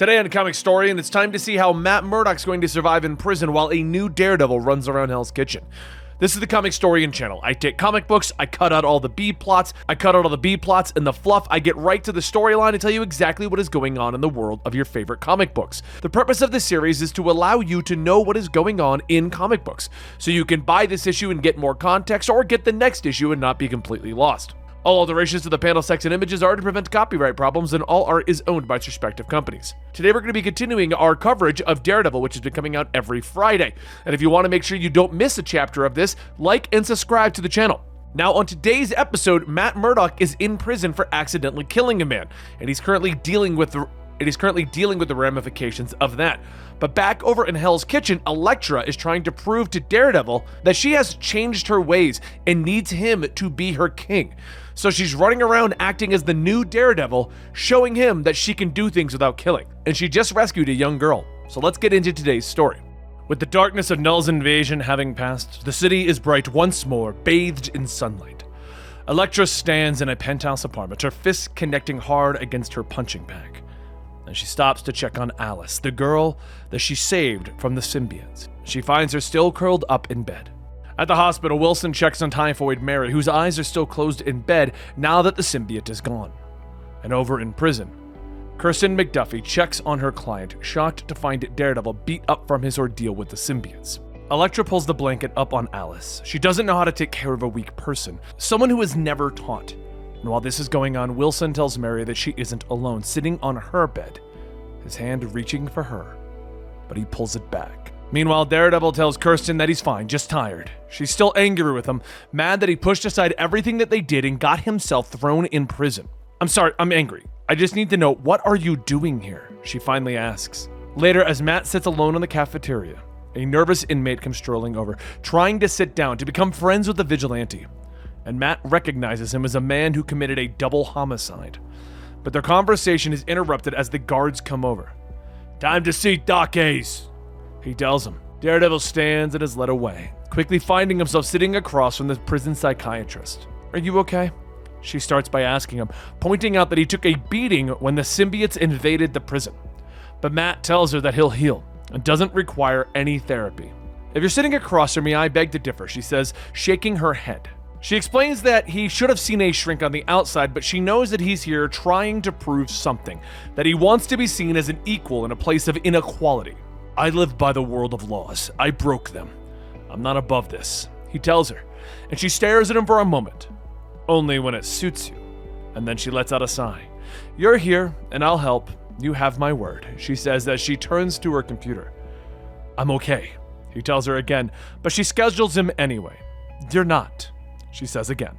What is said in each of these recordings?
Today on Comicstorian, it's time to see how Matt Murdock's going to survive in prison while a new Daredevil runs around Hell's Kitchen. This is the Comicstorian channel. I take comic books, I cut out all the B plots, and the fluff. I get right to the storyline and tell you exactly what is going on in the world of your favorite comic books. The purpose of this series is to allow you to know what is going on in comic books, so you can buy this issue and get more context, or get the next issue and not be completely lost. All alterations to the panel, text, and images are to prevent copyright problems, and all art is owned by its respective companies. Today we're going to be continuing our coverage of Daredevil, which has been coming out every Friday. And if you want to make sure you don't miss a chapter of this, like and subscribe to the channel. Now, on today's episode, Matt Murdock is in prison for accidentally killing a man, and he's currently dealing with the ramifications of that. But back over in Hell's Kitchen, Elektra is trying to prove to Daredevil that she has changed her ways and needs him to be her king. So she's running around acting as the new Daredevil, showing him that she can do things without killing. And she just rescued a young girl. So let's get into today's story. With the darkness of Null's invasion having passed, the city is bright once more, bathed in sunlight. Elektra stands in a penthouse apartment, her fists connecting hard against her punching bag. And she stops to check on Alice, the girl that she saved from the symbiotes. She finds her still curled up in bed. At the hospital, Wilson checks on typhoid Mary, whose eyes are still closed in bed now that the symbiote is gone. And over in prison, Kirsten McDuffie checks on her client, shocked to find Daredevil beat up from his ordeal with the symbiotes. Elektra pulls the blanket up on Alice. She doesn't know how to take care of a weak person, someone who is never taught. And while this is going on, Wilson tells Mary that she isn't alone, sitting on her bed, his hand reaching for her, but he pulls it back. Meanwhile, Daredevil tells Kirsten that he's fine, just tired. She's still angry with him, mad that he pushed aside everything that they did and got himself thrown in prison. I'm sorry, I'm angry. I just need to know, what are you doing here? She finally asks. Later, as Matt sits alone in the cafeteria, a nervous inmate comes strolling over, trying to sit down to become friends with the vigilante. And Matt recognizes him as a man who committed a double homicide. But their conversation is interrupted as the guards come over. "Time to see Doc Hayes," he tells him. Daredevil stands and is led away, quickly finding himself sitting across from the prison psychiatrist. "Are you okay?" She starts by asking him, pointing out that he took a beating when the symbiotes invaded the prison. But Matt tells her that he'll heal and doesn't require any therapy. "If you're sitting across from me, I beg to differ," she says, shaking her head. She explains that he should have seen a shrink on the outside, but she knows that he's here trying to prove something, that he wants to be seen as an equal in a place of inequality. "I live by the world of laws. I broke them. I'm not above this," he tells her, and she stares at him for a moment. "Only when it suits you." And then she lets out a sigh. "You're here, and I'll help. You have my word," she says as she turns to her computer. "I'm okay," he tells her again, but she schedules him anyway. "You're not," she says again.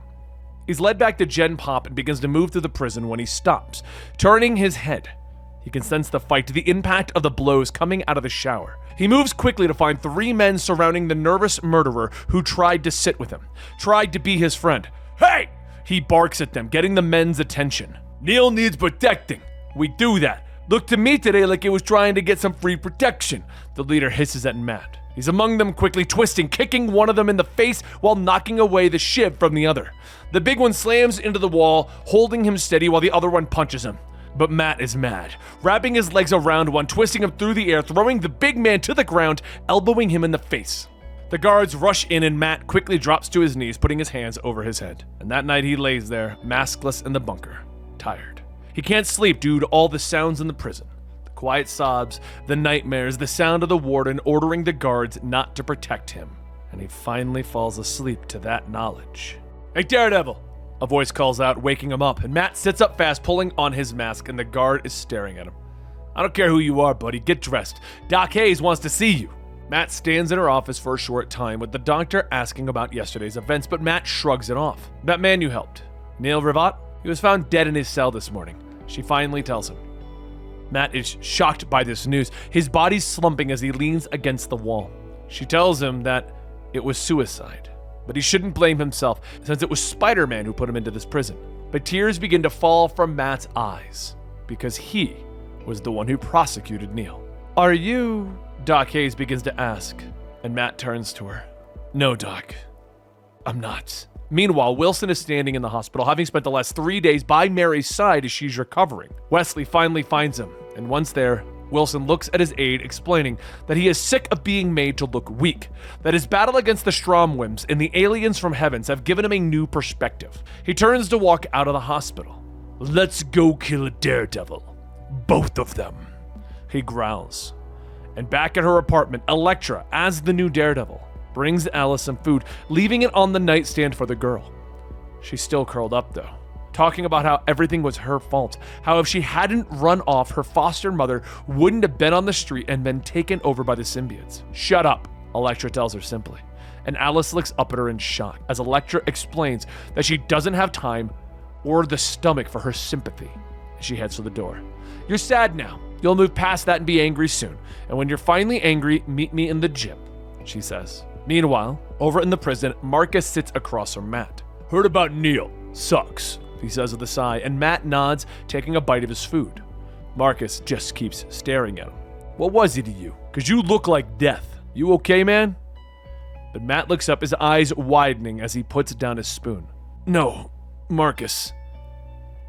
He's led back to Gen Pop and begins to move through the prison when he stops, turning his head. He can sense the fight, the impact of the blows coming out of the shower. He moves quickly to find 3 men surrounding the nervous murderer who tried to sit with him, tried to be his friend. "Hey!" he barks at them, getting the men's attention. "Neil needs protecting. We do that. Looked to me today like he was trying to get some free protection," the leader hisses at Matt. He's among them, quickly twisting, kicking one of them in the face while knocking away the shiv from the other. The big one slams into the wall, holding him steady while the other one punches him. But Matt is mad, wrapping his legs around one, twisting him through the air, throwing the big man to the ground, elbowing him in the face. The guards rush in and Matt quickly drops to his knees, putting his hands over his head. And that night he lays there, maskless in the bunker, tired. He can't sleep due to all the sounds in the prison. Quiet sobs, the nightmares, the sound of the warden ordering the guards not to protect him. And he finally falls asleep to that knowledge. "Hey, Daredevil!" a voice calls out, waking him up, and Matt sits up fast, pulling on his mask, and the guard is staring at him. "I don't care who you are, buddy. Get dressed. Doc Hayes wants to see you." Matt stands in her office for a short time, with the doctor asking about yesterday's events, but Matt shrugs it off. "That man you helped, Neil Rivat, he was found dead in his cell this morning," she finally tells him. Matt is shocked by this news, his body slumping as he leans against the wall. She tells him that it was suicide, but he shouldn't blame himself since it was Spider-Man who put him into this prison. But tears begin to fall from Matt's eyes because he was the one who prosecuted Neil. "Are you?" Doc Hayes begins to ask, and Matt turns to her. "No, Doc, I'm not." Meanwhile, Wilson is standing in the hospital, having spent the last 3 days by Mary's side as she's recovering. Wesley finally finds him, and once there, Wilson looks at his aide, explaining that he is sick of being made to look weak, that his battle against the Stromwims and the aliens from heavens have given him a new perspective. He turns to walk out of the hospital. "Let's go kill a Daredevil. Both of them," he growls. And back at her apartment, Elektra, as the new Daredevil, brings Alice some food, leaving it on the nightstand for the girl. She's still curled up though, talking about how everything was her fault, how if she hadn't run off, her foster mother wouldn't have been on the street and been taken over by the symbiotes. "Shut up," Elektra tells her simply, and Alice looks up at her in shock as Elektra explains that she doesn't have time or the stomach for her sympathy. She heads for the door. "You're sad now. You'll move past that and be angry soon. And when you're finally angry, meet me in the gym," she says. Meanwhile, over in the prison, Marcus sits across from Matt. "Heard about Neil. Sucks," he says with a sigh, and Matt nods, taking a bite of his food. Marcus just keeps staring at him. "What was he to you? 'Cause you look like death. You okay, man?" But Matt looks up, his eyes widening as he puts down his spoon. "No, Marcus.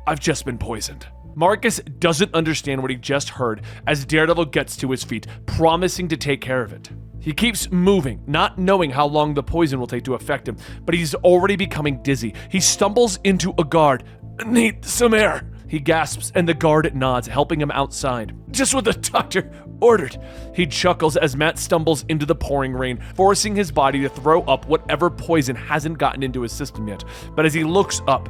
I've just been poisoned." Marcus doesn't understand what he just heard as Daredevil gets to his feet, promising to take care of it. He keeps moving, not knowing how long the poison will take to affect him, but he's already becoming dizzy. He stumbles into a guard. "Need some air," he gasps, and the guard nods, helping him outside. "Just what the doctor ordered." He chuckles as Matt stumbles into the pouring rain, forcing his body to throw up whatever poison hasn't gotten into his system yet. But as he looks up,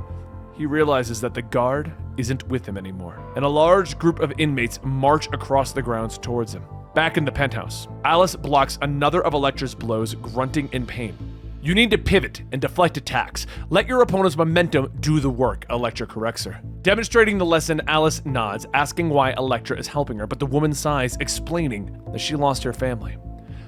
he realizes that the guard isn't with him anymore, and a large group of inmates march across the grounds towards him. Back in the penthouse, Alice blocks another of Elektra's blows, grunting in pain. "You need to pivot and deflect attacks. Let your opponent's momentum do the work," Elektra corrects her. Demonstrating the lesson, Alice nods, asking why Elektra is helping her, but the woman sighs, explaining that she lost her family.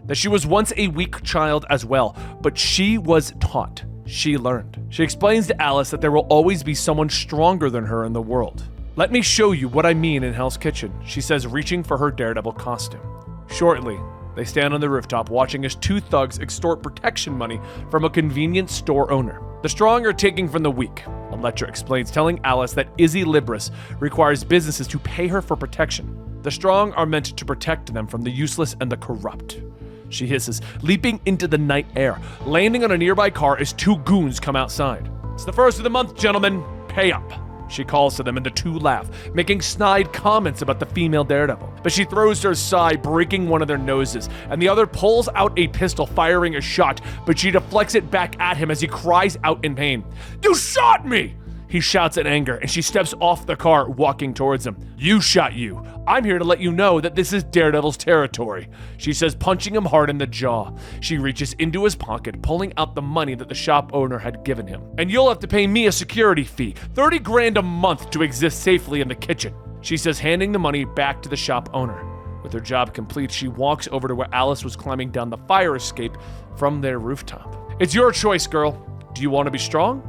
That she was once a weak child as well, but she was taught. She learned. She explains to Alice that there will always be someone stronger than her in the world. "Let me show you what I mean in Hell's Kitchen," she says, reaching for her Daredevil costume. Shortly, they stand on the rooftop watching as two thugs extort protection money from a convenience store owner. "The strong are taking from the weak," Elektra explains, telling Alice that Izzy Libris requires businesses to pay her for protection. "The strong are meant to protect them from the useless and the corrupt," she hisses, leaping into the night air, landing on a nearby car as two goons come outside. "It's the first of the month, gentlemen. Pay up," she calls to them, and the two laugh, making snide comments about the female Daredevil. But she throws her aside, breaking one of their noses, and the other pulls out a pistol, firing a shot, but she deflects it back at him as he cries out in pain. "You shot me!" he shouts in anger, and she steps off the car, walking towards him. "You shot you. I'm here to let you know that this is Daredevil's territory," she says, punching him hard in the jaw. She reaches into his pocket, pulling out the money that the shop owner had given him. "And you'll have to pay me a security fee, 30 grand a month to exist safely in the kitchen," she says, handing the money back to the shop owner. With her job complete, she walks over to where Alice was climbing down the fire escape from their rooftop. "It's your choice, girl. Do you want to be strong?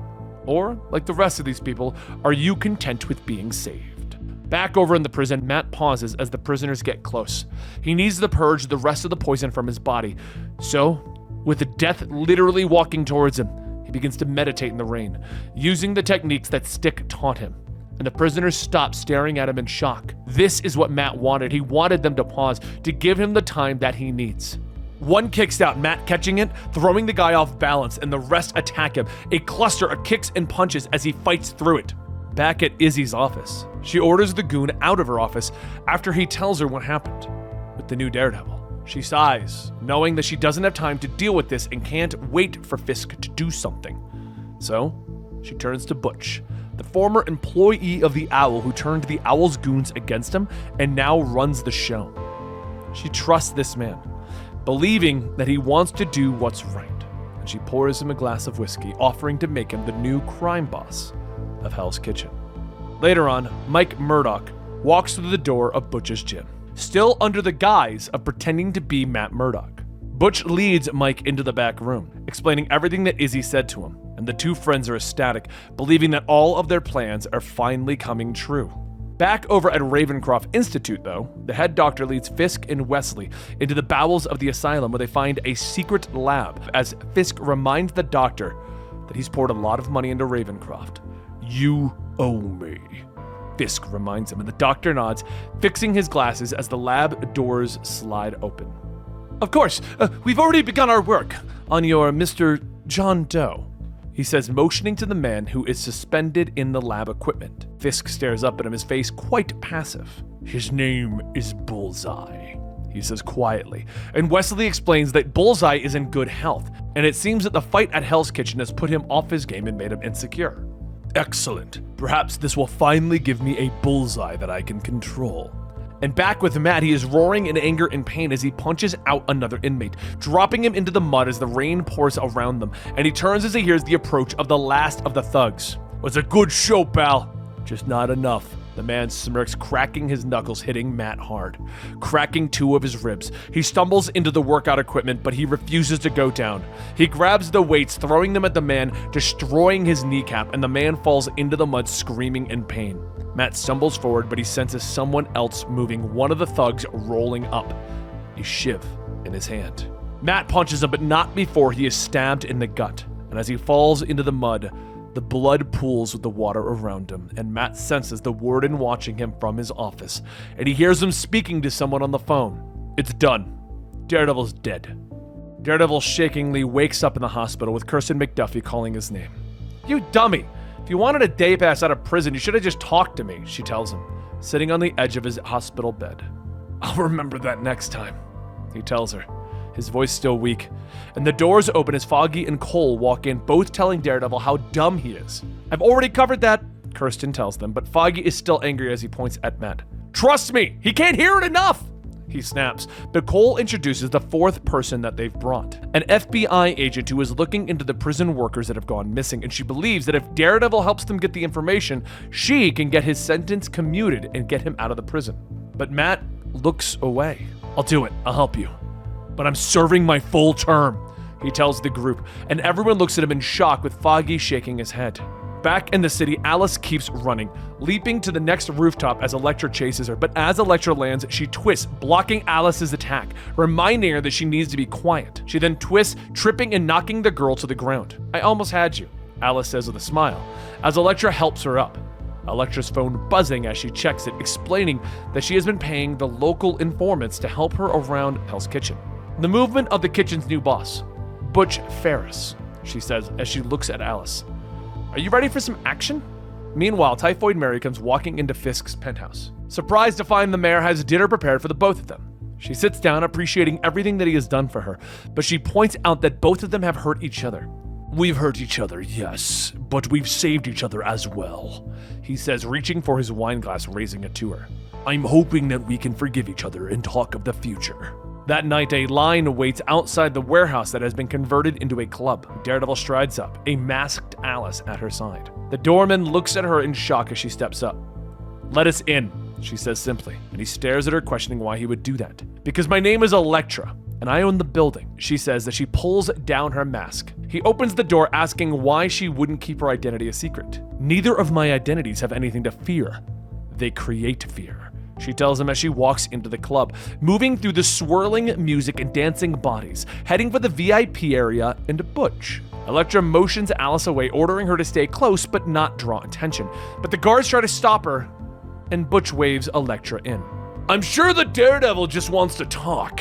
Or, like the rest of these people, are you content with being saved?" Back over in the prison, Matt pauses as the prisoners get close. He needs to purge the rest of the poison from his body. So, with the death literally walking towards him, he begins to meditate in the rain, using the techniques that Stick taught him. And the prisoners stop staring at him in shock. This is what Matt wanted. He wanted them to pause, to give him the time that he needs. One kicks out, Matt catching it, throwing the guy off balance, and the rest attack him. A cluster of kicks and punches as he fights through it. Back at Izzy's office, she orders the goon out of her office after he tells her what happened with the new Daredevil. She sighs, knowing that she doesn't have time to deal with this and can't wait for Fisk to do something. So, she turns to Butch, the former employee of the Owl who turned the Owl's goons against him and now runs the show. She trusts this man, believing that he wants to do what's right, and she pours him a glass of whiskey, offering to make him the new crime boss of Hell's Kitchen. Later on, Mike Murdock walks through the door of Butch's gym, still under the guise of pretending to be Matt Murdock. Butch leads Mike into the back room, explaining everything that Izzy said to him, and the two friends are ecstatic, believing that all of their plans are finally coming true. Back over at Ravencroft Institute, though, the head doctor leads Fisk and Wesley into the bowels of the asylum where they find a secret lab, as Fisk reminds the doctor that he's poured a lot of money into Ravencroft. "You owe me." Fisk reminds him, and the doctor nods, fixing his glasses as the lab doors slide open. Of course, we've already begun our work on your Mr. John Doe, he says, motioning to the man who is suspended in the lab equipment. Fisk stares up at him, his face quite passive. His name is Bullseye, he says quietly, and Wesley explains that Bullseye is in good health, and it seems that the fight at Hell's Kitchen has put him off his game and made him insecure. Excellent. Perhaps this will finally give me a bullseye that I can control. And back with Matt, he is roaring in anger and pain as he punches out another inmate, dropping him into the mud as the rain pours around them, and he turns as he hears the approach of the last of the thugs. Was a good show, pal. Just not enough. The man smirks, cracking his knuckles, hitting Matt hard, cracking 2 of his ribs. He stumbles into the workout equipment, but he refuses to go down. He grabs the weights, throwing them at the man, destroying his kneecap, and the man falls into the mud, screaming in pain. Matt stumbles forward, but he senses someone else moving, one of the thugs rolling up, a shiv in his hand. Matt punches him, but not before he is stabbed in the gut, and as he falls into the mud, the blood pools with the water around him, and Matt senses the warden watching him from his office, and he hears him speaking to someone on the phone. It's done. Daredevil's dead. Daredevil shakingly wakes up in the hospital with Kirsten McDuffie calling his name. You dummy! If you wanted a day pass out of prison, you should have just talked to me, she tells him, sitting on the edge of his hospital bed. I'll remember that next time, he tells her, his voice still weak. And the doors open as Foggy and Cole walk in, both telling Daredevil how dumb he is. I've already covered that, Kirsten tells them, but Foggy is still angry as he points at Matt. Trust me, he can't hear it enough, he snaps. But Cole introduces the 4th person that they've brought, an FBI agent who is looking into the prison workers that have gone missing, and she believes that if Daredevil helps them get the information, she can get his sentence commuted and get him out of the prison. But Matt looks away. I'll do it, I'll help you. But I'm serving my full term, he tells the group, and everyone looks at him in shock with Foggy shaking his head. Back in the city, Alice keeps running, leaping to the next rooftop as Elektra chases her, but as Elektra lands, she twists, blocking Alice's attack, reminding her that she needs to be quiet. She then twists, tripping and knocking the girl to the ground. I almost had you, Alice says with a smile, as Elektra helps her up. Elektra's phone buzzing as she checks it, explaining that she has been paying the local informants to help her around Hell's Kitchen. The movement of the kitchen's new boss, Butch Ferris, she says as she looks at Alice. Are you ready for some action? Meanwhile, Typhoid Mary comes walking into Fisk's penthouse, surprised to find the mayor has dinner prepared for the both of them. She sits down, appreciating everything that he has done for her, but she points out that both of them have hurt each other. We've hurt each other, yes, but we've saved each other as well, he says, reaching for his wine glass, raising it to her. I'm hoping that we can forgive each other and talk of the future. That night, a line waits outside the warehouse that has been converted into a club. Daredevil strides up, a masked Alice at her side. The doorman looks at her in shock as she steps up. Let us in, she says simply, and he stares at her, questioning why he would do that. Because my name is Elektra, and I own the building, she says as she pulls down her mask. He opens the door, asking why she wouldn't keep her identity a secret. Neither of my identities have anything to fear. They create fear, she tells him as she walks into the club, moving through the swirling music and dancing bodies, heading for the VIP area and Butch. Elektra motions Alice away, ordering her to stay close but not draw attention. But the guards try to stop her, and Butch waves Elektra in. I'm sure the Daredevil just wants to talk,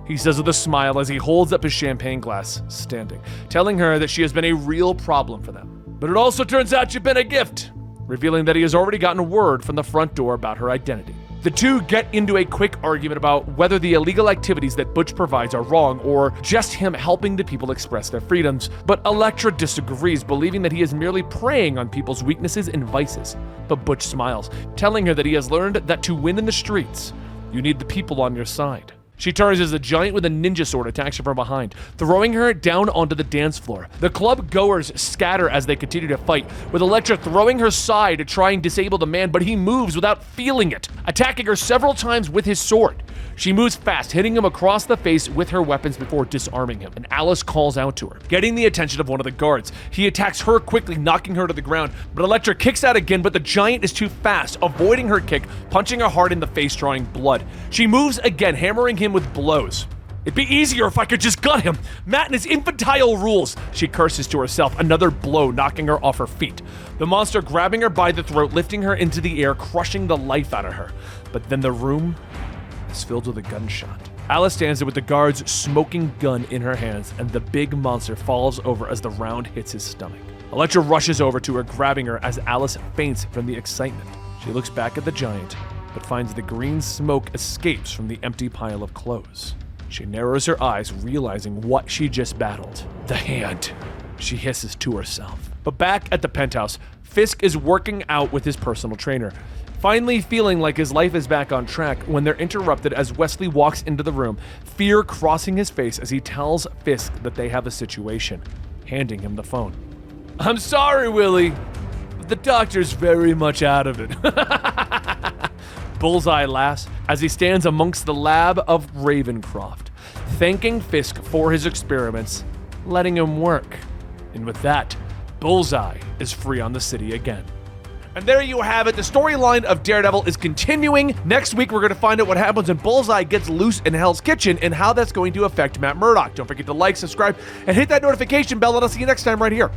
he says with a smile as he holds up his champagne glass, standing, telling her that she has been a real problem for them. But it also turns out you've been a gift, revealing that he has already gotten word from the front door about her identity. The two get into a quick argument about whether the illegal activities that Butch provides are wrong or just him helping the people express their freedoms, but Elektra disagrees, believing that he is merely preying on people's weaknesses and vices. But Butch smiles, telling her that he has learned that to win in the streets, you need the people on your side. She turns as a giant with a ninja sword attacks her from behind, throwing her down onto the dance floor. The club goers scatter as they continue to fight, with Elektra throwing her side to try and disable the man, but he moves without feeling it, attacking her several times with his sword. She moves fast, hitting him across the face with her weapons before disarming him, and Alice calls out to her, getting the attention of one of the guards. He attacks her quickly, knocking her to the ground, but Elektra kicks out again, but the giant is too fast, avoiding her kick, punching her hard in the face, drawing blood. She moves again, hammering him with blows. It'd be easier if I could just gut him. Matt and his infantile rules. She curses to herself, another blow knocking her off her feet. The monster grabbing her by the throat, lifting her into the air, crushing the life out of her. But then the room is filled with a gunshot. Alice stands there with the guard's smoking gun in her hands, and the big monster falls over as the round hits his stomach. Elektra rushes over to her, grabbing her as Alice faints from the excitement. She looks back at the giant, but finds the green smoke escapes from the empty pile of clothes. She narrows her eyes, realizing what she just battled. The hand, she hisses to herself. But back at the penthouse, Fisk is working out with his personal trainer, finally feeling like his life is back on track when they're interrupted as Wesley walks into the room, fear crossing his face as he tells Fisk that they have a situation, handing him the phone. I'm sorry, Willie, but the doctor's very much out of it. Bullseye laughs as he stands amongst the lab of Ravencroft, thanking Fisk for his experiments, letting him work. And with that, Bullseye is free on the city again. And there you have it. The storyline of Daredevil is continuing. Next week, we're going to find out what happens when Bullseye gets loose in Hell's Kitchen and how that's going to affect Matt Murdock. Don't forget to like, subscribe, and hit that notification bell, and I'll see you next time right here